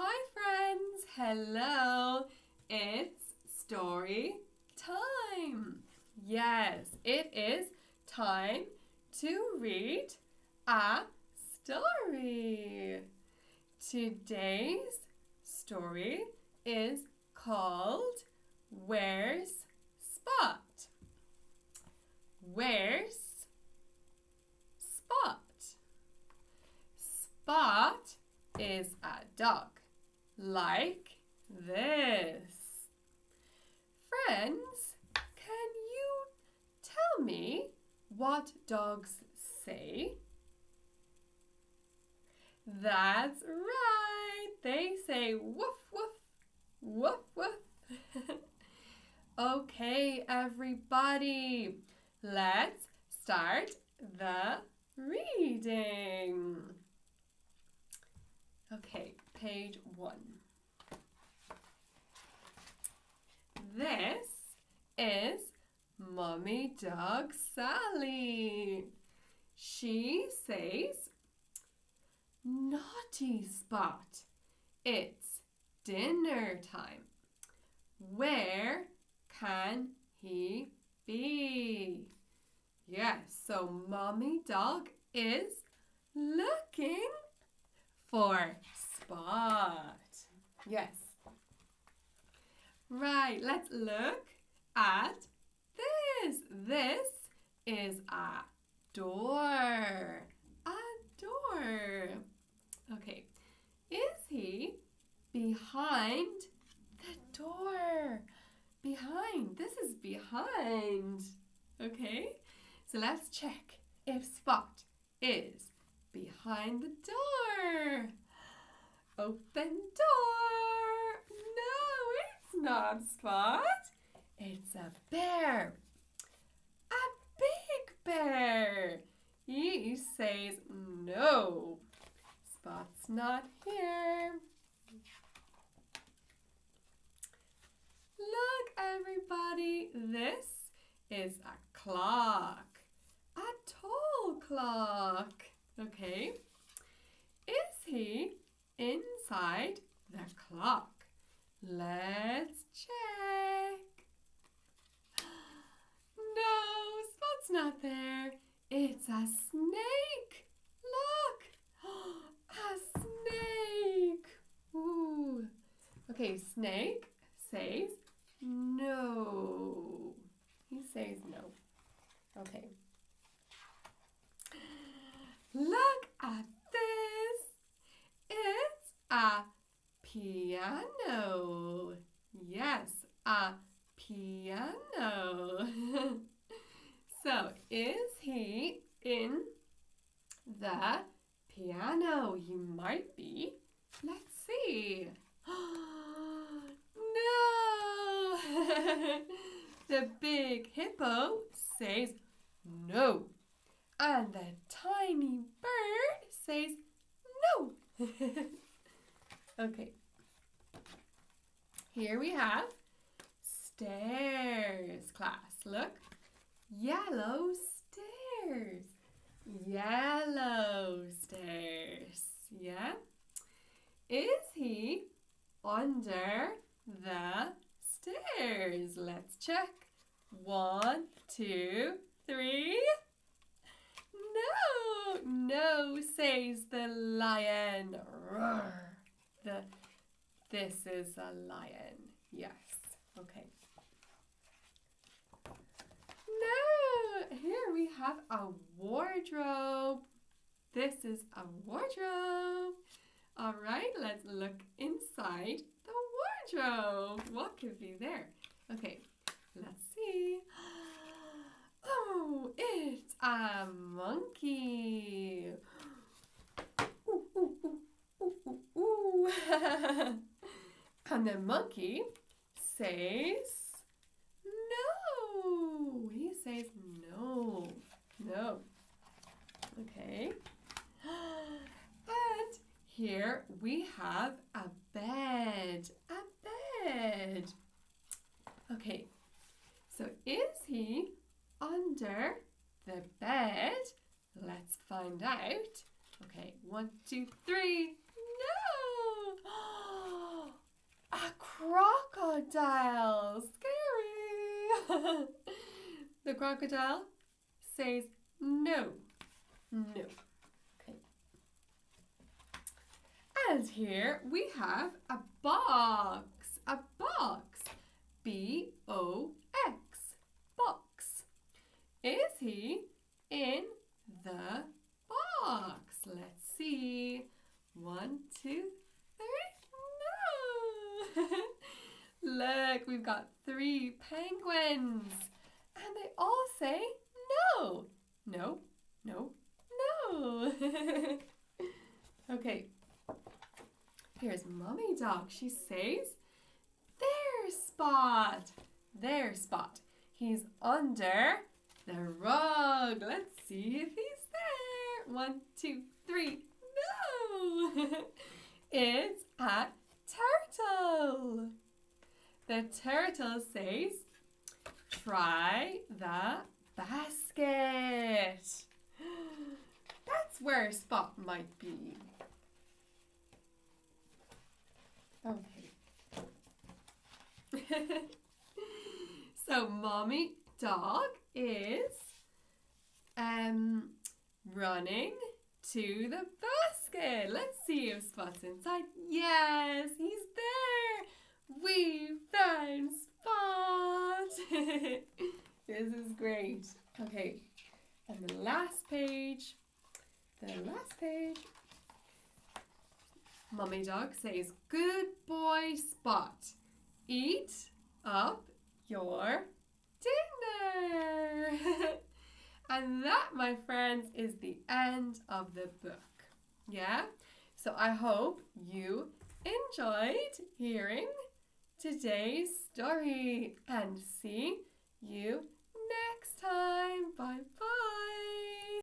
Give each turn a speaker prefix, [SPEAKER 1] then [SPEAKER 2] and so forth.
[SPEAKER 1] Hi friends, hello, it's story time. Yes, it is time to read a story. Today's story is called Where's Spot? Where's Spot? Spot is a dog, like this. Friends, can you tell me what dogs say? That's right, they say woof woof, woof woof. Okay, everybody, let's start the reading. Okay, page 1. This is Mommy Dog Sally. She says, "Naughty Spot, it's dinner time. Where can he be?" Yes, so Mommy Dog is looking for Spot. Yes. Right, let's look at this. This is a door. A door. Okay, is he behind the door? Behind. This is behind. Okay, so let's check if Spot is behind the door. Open door. No, it's not Spot. It's a bear. A big bear. He says no. Spot's not here. Look, everybody. This is a clock. A tall clock. Okay. Is he inside the clock? Let's check. No, Spot's not there. It's a snake. Look. A snake. Ooh. Okay, snake says no. He says no. Okay. Look at this. It's a piano. Yes, a piano. So, is he in the piano? He might be. Let's see. No! The big hippo says no. And the tiny bird says no. Okay. Here we have stairs, class. Look. Yellow stairs. Yellow stairs. Yeah? Is he under the stairs? Let's check. 1, 2, 3. No, no, says the lion. Roar. This is a lion. Yes. Okay. No, here we have a wardrobe. This is a wardrobe. All right, let's look inside the wardrobe. What could be there? Okay, let's see. Oh, it's a monkey. Ooh, ooh, ooh, ooh, ooh, ooh. And the monkey says no. He says no. No. Okay. And here we have a bed. A bed. Okay. So is he under the bed? Let's find out. Okay, 1, 2, 3. No! crocodile. Scary. The crocodile says no. No. Okay. And here we have a box. A box. B-O-X. Box. Is he in the box? Let's see. 1, 2, 3. No. Look, we've got 3 penguins. And they all say no. No, no, no. Okay. Here's Mummy Dog. She says, there's Spot. There's Spot. He's under the rug. Let's see if he's there. 1, 2, 3. No. It's a turtle. The turtle says, try the basket. That's where Spot might be. Okay. So Mommy Dog is running to the basket. Let's see if Spot's inside. Yes, he's there. We found Spot. This is great. Okay, and the last page. Mummy Dog says, good boy Spot, eat up your dinner. And that, my friends, is the end of the book. Yeah? So I hope you enjoyed hearing today's story, and see you